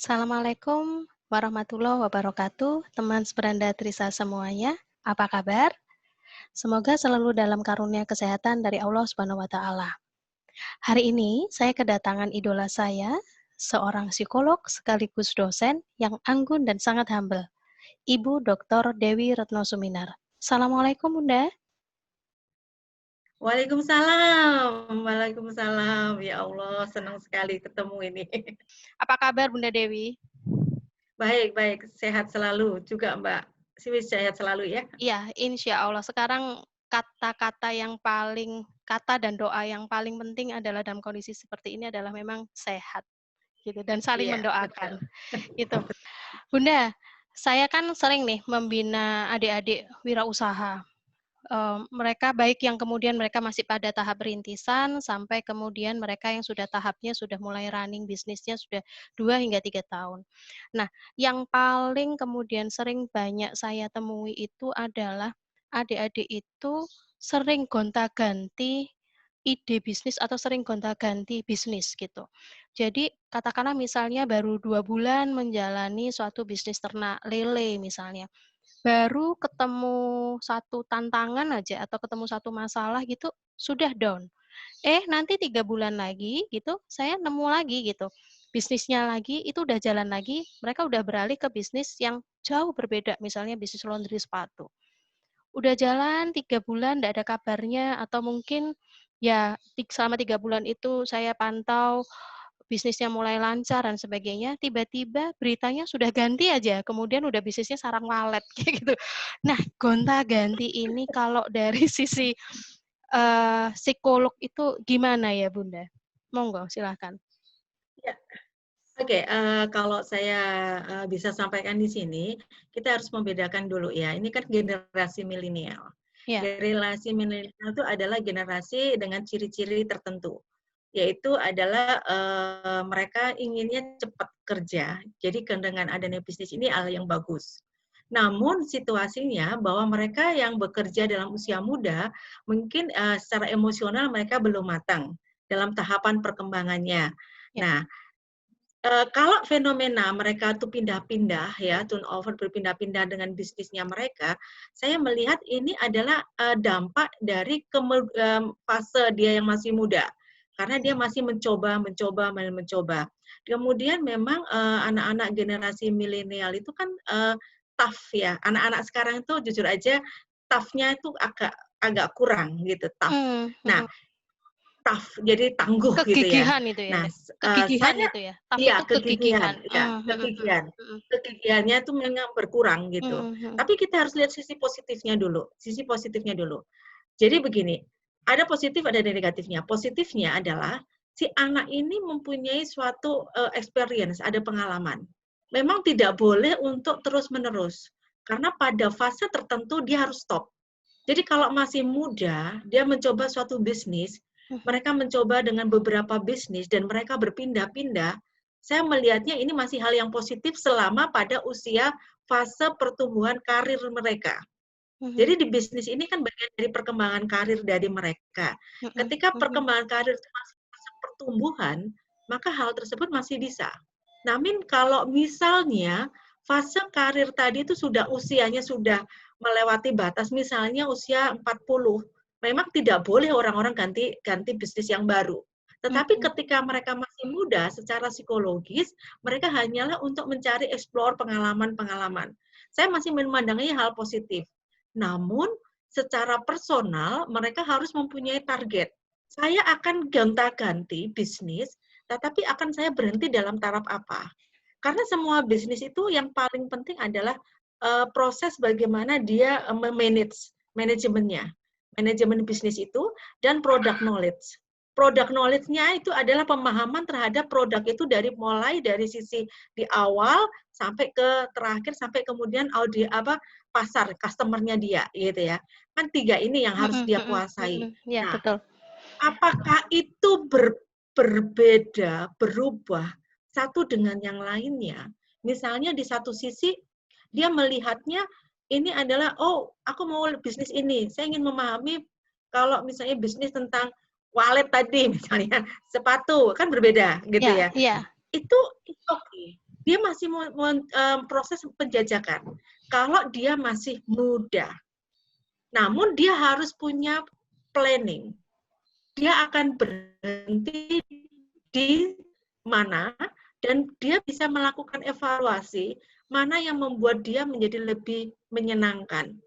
Assalamualaikum warahmatullahi wabarakatuh, teman seberanda Trisa semuanya. Apa kabar? Semoga selalu dalam karunia kesehatan dari Allah Subhanahu wa taala. Hari ini saya kedatangan idola saya, seorang psikolog sekaligus dosen yang anggun dan sangat humble, Ibu Dr. Dewi Retno Suminar. Assalamualaikum Bunda. Waalaikumsalam, waalaikumsalam. Ya Allah, senang sekali ketemu ini. Apa kabar Bunda Dewi? Baik, baik, sehat selalu juga Mbak. Sehat selalu ya. Iya, insya Allah. Sekarang kata-kata yang paling, kata dan doa yang paling penting adalah dalam kondisi seperti ini adalah memang sehat, gitu, dan saling Iya, mendoakan, betul. gitu. Bunda, saya kan sering nih membina adik-adik wirausaha. Mereka baik yang kemudian mereka masih pada tahap rintisan, sampai kemudian mereka yang sudah tahapnya sudah mulai running bisnisnya sudah 2 hingga 3 tahun. Nah, yang paling kemudian sering banyak saya temui itu adalah adik-adik itu sering gonta-ganti ide bisnis atau sering gonta-ganti bisnis gitu. Jadi katakanlah misalnya baru 2 bulan menjalani suatu bisnis ternak lele misalnya. Baru ketemu satu tantangan aja atau ketemu satu masalah gitu, sudah down. Nanti 3 bulan lagi gitu, saya nemu lagi gitu, bisnisnya lagi, itu udah jalan lagi, mereka udah beralih ke bisnis yang jauh berbeda, misalnya bisnis laundry sepatu. Udah jalan 3 bulan nggak ada kabarnya atau mungkin ya selama 3 bulan itu saya pantau bisnisnya mulai lancar dan sebagainya, tiba-tiba beritanya sudah ganti aja, kemudian udah bisnisnya sarang walet kayak gitu. Nah, gonta-ganti ini kalau dari sisi, psikolog itu gimana ya, Bunda? Monggo silahkan. Ya. Oke, kalau saya bisa sampaikan di sini, kita harus membedakan dulu ya. Ini kan generasi milenial. Ya, Generasi milenial itu adalah generasi dengan ciri-ciri tertentu, yaitu adalah mereka inginnya cepat kerja. Jadi dengan adanya bisnis ini hal yang bagus. Namun situasinya bahwa mereka yang bekerja dalam usia muda, mungkin secara emosional mereka belum matang dalam tahapan perkembangannya. ya. Nah, kalau fenomena mereka tuh pindah-pindah ya, turnover berpindah-pindah dengan bisnisnya mereka, saya melihat ini adalah, dampak dari fase dia yang masih muda. Karena dia masih mencoba. Kemudian memang, anak-anak generasi milenial itu kan, tough ya, anak-anak sekarang itu jujur aja tough-nya itu agak agak kurang gitu, tough. Nah, Mhm. jadi tangguh gitu ya. Kegigihan itu ya? Nah, Kegigihan saya itu ya? Tough iya itu kegigihan? kegigihan. Mhm. Kegigihannya itu memang berkurang gitu. Mhm mhm. Tapi kita harus lihat sisi positifnya dulu, sisi positifnya dulu. Jadi begini, ada positif, ada negatifnya. Positifnya adalah si anak ini mempunyai suatu, experience, ada pengalaman. Memang tidak boleh untuk terus-menerus, karena pada fase tertentu dia harus stop. Jadi kalau masih muda, dia mencoba suatu bisnis, Mhm. mereka mencoba dengan beberapa bisnis dan mereka berpindah-pindah, saya melihatnya ini masih hal yang positif selama pada usia fase pertumbuhan karir mereka. Mhm. Jadi di bisnis ini kan bagian dari perkembangan karir dari mereka. Mhm Ketika mhm. perkembangan karir itu masih fase pertumbuhan, maka hal tersebut masih bisa. Namun kalau misalnya fase karir tadi itu sudah usianya sudah melewati batas, misalnya usia 40, memang tidak boleh orang-orang ganti ganti bisnis yang baru. Tetapi Mhm. ketika mereka masih muda, secara psikologis, mereka hanyalah untuk mencari explore pengalaman-pengalaman. Saya masih memandangnya hal positif. Namun, secara personal, mereka harus mempunyai target. Saya akan gonta-ganti bisnis, tetapi akan saya berhenti dalam taraf apa. Karena semua bisnis itu yang paling penting adalah proses bagaimana dia memanage manajemennya. Manajemen bisnis itu dan product knowledge. Product knowledge-nya itu adalah pemahaman terhadap produk itu dari mulai dari sisi di awal sampai ke terakhir sampai kemudian pasar customer-nya dia gitu ya. Kan 3 ini yang harus Mhm dia mhm kuasai. mhm. Iya, Nah, betul. apakah itu berbeda, berubah satu dengan yang lainnya? Misalnya di satu sisi dia melihatnya ini adalah, "Oh, aku mau bisnis ini. Saya ingin memahami kalau misalnya bisnis tentang walet tadi," misalnya, sepatu, kan berbeda gitu Iya ya. iya. Itu oke. dia masih proses penjajakan. Kalau dia masih muda, namun dia harus punya planning. Dia akan berhenti di mana dan dia bisa melakukan evaluasi mana yang membuat dia menjadi lebih menyenangkan.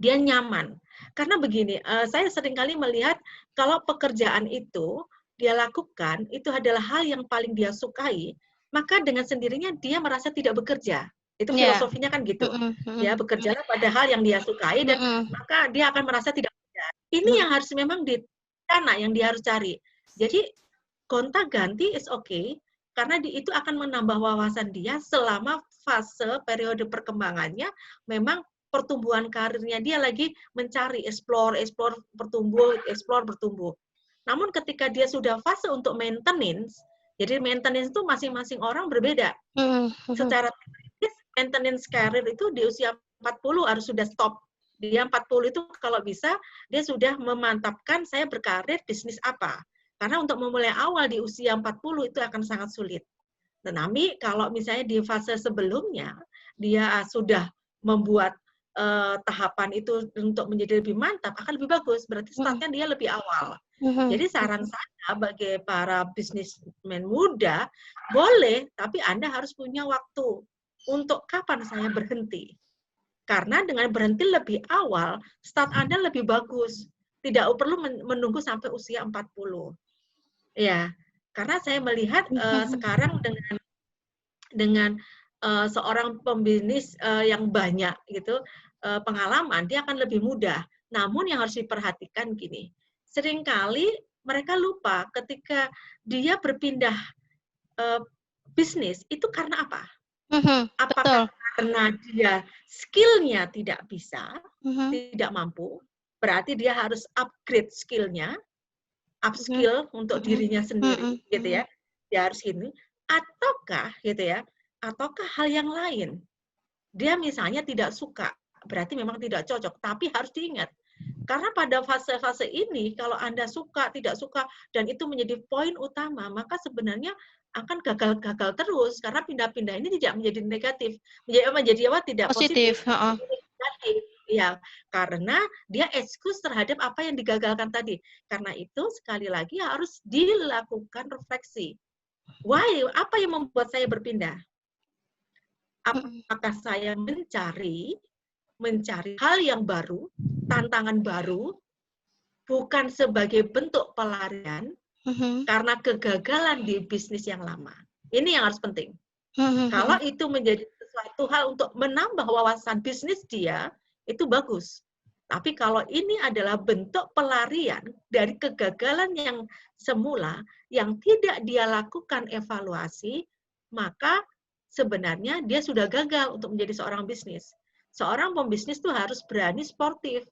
Dia nyaman. Karena begini, saya seringkali melihat kalau pekerjaan itu dia lakukan, itu adalah hal yang paling dia sukai, maka dengan sendirinya dia merasa tidak bekerja. Itu Ya. filosofinya kan gitu. Mm-mm, Ya, mm-mm, bekerjalah pada hal yang dia sukai dan mm-mm, maka dia akan merasa tidak bekerja. Ini mm-mm, yang harus memang di sana yang dia harus cari. Jadi gonta-ganti is okay, karena itu akan menambah wawasan dia selama fase periode perkembangannya memang pertumbuhan karirnya dia lagi mencari explore bertumbuh. Namun ketika dia sudah fase untuk maintenance, jadi maintenance itu masing-masing orang berbeda. mm-mm, Secara teknis maintenance karir itu di usia 40 harus sudah stop. Dia 40 itu kalau bisa dia sudah memantapkan saya berkarir bisnis apa. Karena untuk memulai awal di usia 40 itu akan sangat sulit. Tetapi kalau misalnya di fase sebelumnya dia sudah membuat tahapan itu untuk menjadi lebih mantap, akan lebih bagus. Berarti startnya dia lebih awal. mm-mm, Jadi saran saya bagi para bisnismen muda, boleh, tapi Anda harus punya waktu untuk kapan saya berhenti. Karena dengan berhenti lebih awal, start Anda lebih bagus. Tidak perlu menunggu sampai usia 40. Ya, karena saya melihat mm-mm, sekarang dengan seorang pembisnis yang banyak gitu pengalaman, dia akan lebih mudah. Namun yang harus diperhatikan gini, seringkali mereka lupa ketika dia berpindah bisnis itu karena apa? mm-mm, Apakah betul. karena dia skill-nya tidak bisa, Mm-mm, tidak mampu, berarti dia harus upgrade skill-nya, mm-mm, upskill untuk mm-mm, dirinya sendiri, mm-mm, gitu mm-mm. ya. Dia harus ini, ataukah gitu ya, ataukah hal yang lain. Dia misalnya tidak suka, berarti memang tidak cocok, tapi harus diingat. Karena pada fase-fase ini, kalau Anda suka, tidak suka, dan itu menjadi poin utama, maka sebenarnya akan gagal-gagal terus, karena pindah-pindah ini tidak menjadi negatif, menjadi apa? Tidak positif, Positif. Heeh. menjadi negatif. Ya, karena dia excuse terhadap apa yang digagalkan tadi. Karena itu, sekali lagi harus dilakukan refleksi. Why? Apa yang membuat saya berpindah? Mm-mm, Apakah saya mencari hal yang baru, tantangan baru, bukan sebagai bentuk pelarian mm-mm, karena kegagalan di bisnis yang lama. Ini yang harus penting. Kalau mm-mm, itu menjadi sesuatu hal untuk menambah wawasan bisnis dia, itu bagus. Tapi kalau ini adalah bentuk pelarian dari kegagalan yang semula, yang tidak dia lakukan evaluasi, maka sebenarnya dia sudah gagal untuk menjadi seorang bisnis. Seorang pembisnis itu harus berani sportif,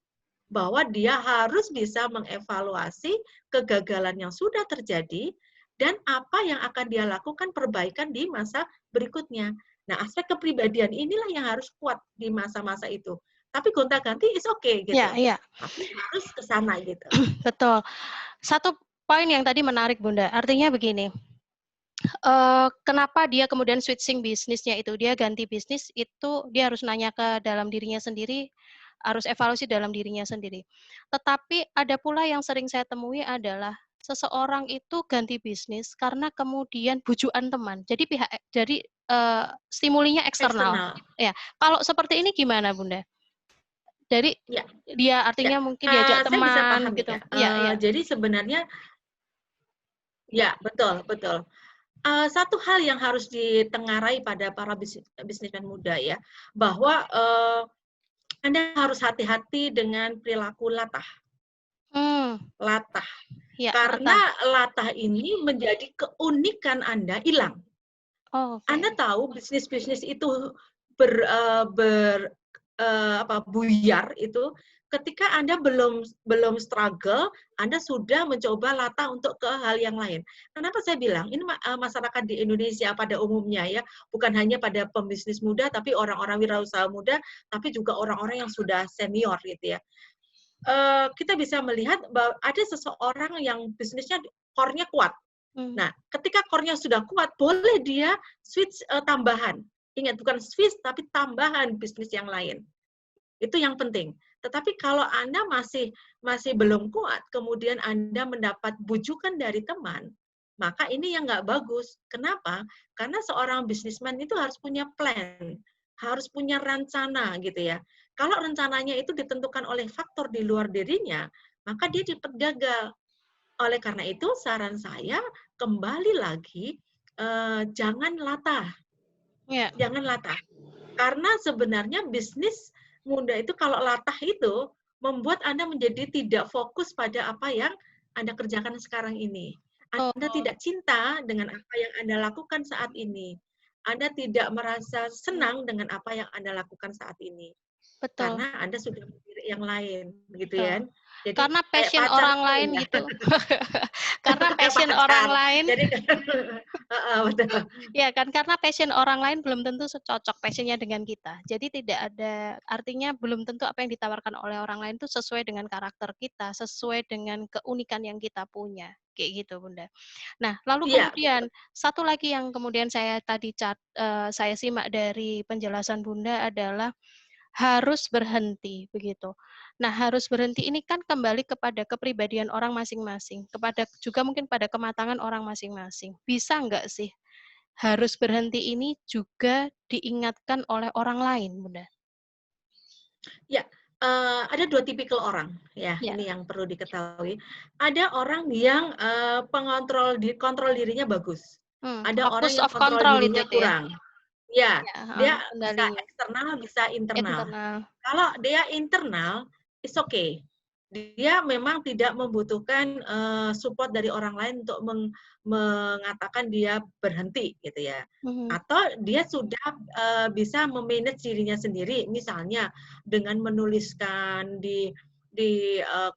bahwa dia harus bisa mengevaluasi kegagalan yang sudah terjadi dan apa yang akan dia lakukan perbaikan di masa berikutnya. Nah, aspek kepribadian inilah yang harus kuat di masa-masa itu. Tapi gonta-ganti is okay ya, gitu. ya, Tapi harus ke sana gitu. betul. Satu poin yang tadi menarik, Bunda. Artinya begini, kenapa dia kemudian switching bisnisnya itu, dia ganti bisnis itu dia harus nanya ke dalam dirinya sendiri, harus evaluasi dalam dirinya sendiri. Tetapi ada pula yang sering saya temui adalah seseorang itu ganti bisnis karena kemudian bujukan teman. Jadi stimulinya eksternal. Eksternal. Ya, kalau seperti ini gimana, Bunda? Dari Ya, dia ya. artinya mungkin diajak Saya bisa teman pahami gitu. ya. Iya, iya. Jadi sebenarnya ya, betul, betul. Satu hal yang harus ditengarai pada para bisnismen muda ya, bahwa Anda harus hati-hati dengan perilaku latah. Hmm, Latah. ya, Karena latah. latah ini menjadi keunikan Anda hilang. Oh, oke. Anda tahu bisnis-bisnis itu ber, eh, ber buyar itu ketika Anda belum struggle, Anda sudah mencoba latah untuk ke hal yang lain. Kenapa saya bilang ini masyarakat di Indonesia pada umumnya ya, bukan hanya pada pembisnis muda, tapi orang-orang wirausaha muda, tapi juga orang-orang yang sudah senior gitu ya. Kita bisa melihat bahwa ada seseorang yang bisnisnya core-nya kuat, Hmm. Nah, ketika core-nya sudah kuat, boleh dia switch tambahan. Ingat, bukan switch, tapi tambahan bisnis yang lain. Itu yang penting. Tetapi kalau Anda masih belum kuat, kemudian Anda mendapat bujukan dari teman, maka ini yang nggak bagus. Kenapa? Karena seorang bisnismen itu harus punya plan, harus punya rencana gitu ya. Kalau rencananya itu ditentukan oleh faktor di luar dirinya, maka dia cepat gagal. Oleh karena itu, saran saya kembali lagi, jangan latah. Ya. Jangan latah. Karena sebenarnya bisnis muda itu kalau latah itu membuat Anda menjadi tidak fokus pada apa yang Anda kerjakan sekarang ini. Anda Oh, tidak cinta dengan apa yang Anda lakukan saat ini. Anda tidak merasa senang dengan apa yang Anda lakukan saat ini. betul, Karena Anda sudah memilih yang lain, gitu betul. ya. Jadi Karena kayak passion pacar orang itu lain ya, gitu. Karena kayak passion orang pacar. lain, Jadi betul. ya kan, karena passion orang lain belum tentu cocok passionnya dengan kita. Jadi tidak ada, artinya belum tentu apa yang ditawarkan oleh orang lain itu sesuai dengan karakter kita, sesuai dengan keunikan yang kita punya. Kayak gitu, Bunda. Nah, lalu Iya, betul. kemudian satu lagi yang kemudian saya tadi saya simak dari penjelasan Bunda adalah harus berhenti, begitu. Nah, harus berhenti ini kan kembali kepada kepribadian orang masing-masing, kepada juga mungkin pada kematangan orang masing-masing. Bisa nggak sih harus berhenti ini juga diingatkan oleh orang lain, Bunda? Ya, ada 2 tipikal orang, ya, Ya. ini yang perlu diketahui. Ada orang yang, kontrol dirinya bagus. Ada orang Locus yang of kontrol control dirinya itu ya? kurang. Ya, Ya, heeh, dia bisa kendalinya. eksternal, bisa internal. Internal. Kalau dia internal, it's okay. Dia memang tidak membutuhkan support dari orang lain untuk mengatakan dia berhenti gitu ya. Mhm. Atau dia sudah bisa memanage dirinya sendiri, misalnya dengan menuliskan di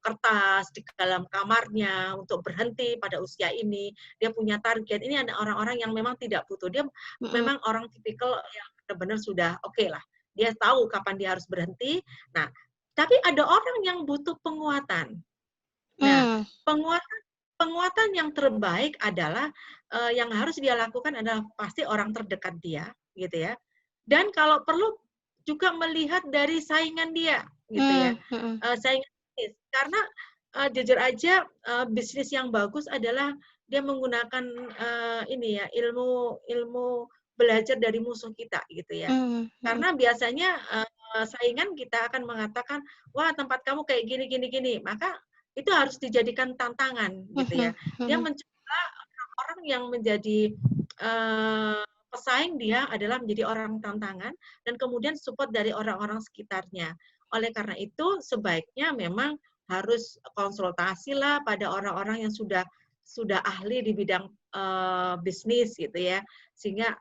kertas di dalam kamarnya untuk berhenti pada usia ini. Dia punya target. Ini ada orang-orang yang memang tidak butuh. Dia Mhm. memang orang tipikal yang benar-benar sudah oke lah. Dia tahu kapan dia harus berhenti. Nah, tapi ada orang yang butuh penguatan. Nah, Mmm. penguatan penguatan yang terbaik adalah yang harus dia lakukan adalah pasti orang terdekat dia, gitu ya. Dan kalau perlu juga melihat dari saingan dia, gitu ya. Mhm. Saingan bisnis. Karena jujur aja bisnis yang bagus adalah dia menggunakan ini ya ilmu ilmu belajar dari musuh kita, gitu ya. Mhm. Mhm. Karena biasanya saingan kita akan mengatakan, wah tempat kamu kayak gini gini gini, maka itu harus dijadikan tantangan gitu ya. Mhm. Dia Mhm. mencoba orang yang menjadi pesaing dia adalah menjadi orang tantangan dan kemudian support dari orang-orang sekitarnya. Oleh karena itu sebaiknya memang harus konsultasi lah pada orang-orang yang sudah ahli di bidang bisnis gitu ya, sehingga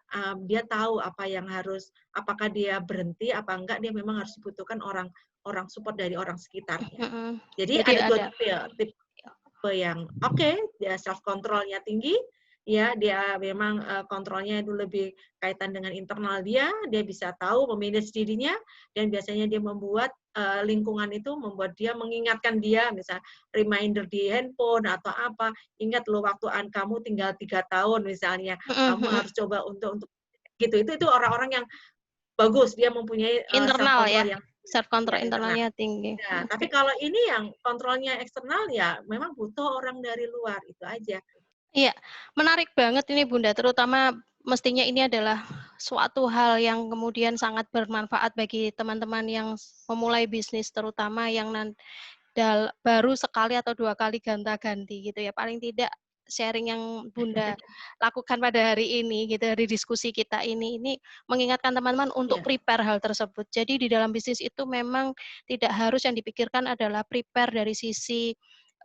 dia tahu apa yang harus, apakah dia berhenti apa enggak, dia memang harus dibutuhkan orang orang support dari orang sekitarnya. Mhm. Jadi Jadi ada 2 ada. tipe, tipe yang oke, dia self control-nya tinggi, ya dia memang kontrolnya itu lebih kaitan dengan internal dia bisa tahu memanage dirinya dan biasanya dia membuat lingkungan itu membuat dia mengingatkan dia, misal reminder di handphone atau apa, ingat loh waktu kamu tinggal 3 tahun misalnya, Mhm. kamu Mhm. harus coba untuk gitu. Itu orang-orang yang bagus, dia mempunyai self Internal ya, control yang self ya control internal. internalnya tinggi. Ya, Oke. tapi kalau ini yang kontrolnya eksternal ya memang butuh orang dari luar, itu aja. Iya, menarik banget ini Bunda, terutama mestinya ini adalah suatu hal yang kemudian sangat bermanfaat bagi teman-teman yang memulai bisnis, terutama yang baru sekali atau 2 kali gonta-ganti gitu ya. Paling tidak sharing yang Bunda lakukan pada hari ini gitu, dari diskusi kita ini mengingatkan teman-teman untuk Ya, prepare hal tersebut. Jadi di dalam bisnis itu memang tidak harus yang dipikirkan adalah prepare dari sisi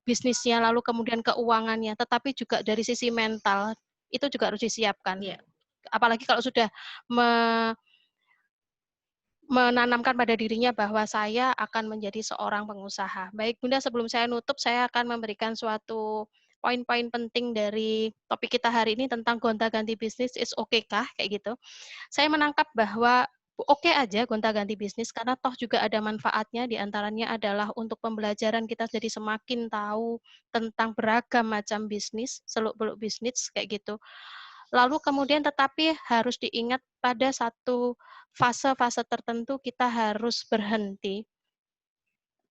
bisnisnya, lalu kemudian keuangannya, tetapi juga dari sisi mental, itu juga harus disiapkan. ya. Apalagi kalau sudah me menanamkan pada dirinya bahwa saya akan menjadi seorang pengusaha. Baik Bunda, sebelum saya nutup, saya akan memberikan suatu poin-poin penting dari topik kita hari ini tentang gonta-ganti bisnis is okay kah? Kayak gitu. Saya menangkap bahwa oke aja gonta-ganti bisnis karena toh juga ada manfaatnya, di antaranya adalah untuk pembelajaran kita jadi semakin tahu tentang beragam macam bisnis, seluk-beluk bisnis kayak gitu. Lalu kemudian tetapi harus diingat pada satu fase-fase tertentu kita harus berhenti,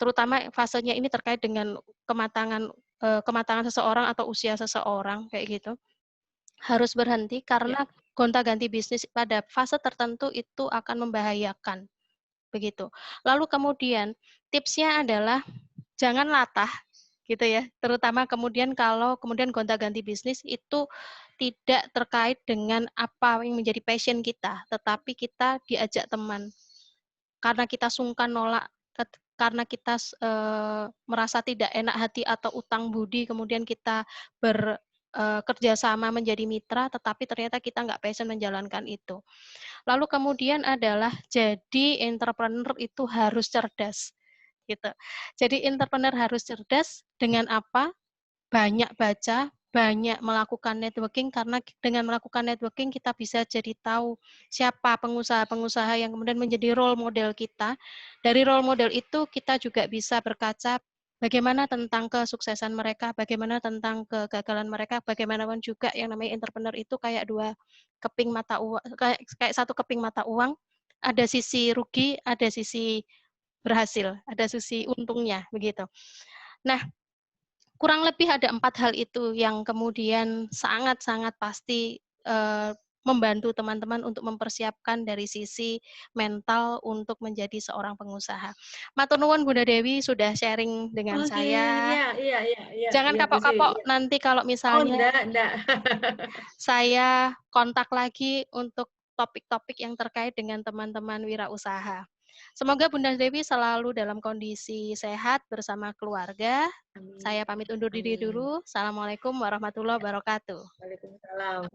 terutama fasenya ini terkait dengan kematangan seseorang atau usia seseorang kayak gitu. Harus berhenti Ya. karena gonta-ganti bisnis pada fase tertentu itu akan membahayakan. Begitu. Lalu kemudian tipsnya adalah jangan latah gitu ya, terutama kemudian kalau kemudian gonta-ganti bisnis itu tidak terkait dengan apa yang menjadi passion kita, tetapi kita diajak teman. Karena kita sungkan nolak, karena kita merasa tidak enak hati atau utang budi, kemudian kita kerja sama menjadi mitra, tetapi ternyata kita nggak passion menjalankan itu. Lalu kemudian adalah jadi entrepreneur itu harus cerdas, gitu. Jadi entrepreneur harus cerdas dengan apa? Banyak baca, banyak melakukan networking, karena dengan melakukan networking kita bisa jadi tahu siapa pengusaha-pengusaha yang kemudian menjadi role model kita. Dari role model itu kita juga bisa berkaca bagaimana tentang kesuksesan mereka, bagaimana tentang kegagalan mereka, bagaimanapun juga yang namanya entrepreneur itu kayak kayak satu keping mata uang, ada sisi rugi, ada sisi berhasil, ada sisi untungnya begitu. Nah, kurang lebih ada 4 hal itu yang kemudian sangat-sangat pasti, membantu teman-teman untuk mempersiapkan dari sisi mental untuk menjadi seorang pengusaha. Matur nuwun Bunda Dewi sudah sharing dengan Oke, saya. iya iya iya iya Jangan iya, Desi, kapok-kapok iya. nanti kalau Oh, misalnya enggak. saya kontak lagi untuk topik-topik yang terkait dengan teman-teman wirausaha. Semoga Bunda Dewi selalu dalam kondisi sehat bersama keluarga. Amin Saya pamit undur diri amin. dulu. Assalamualaikum warahmatullahi wabarakatuh. Waalaikumsalam.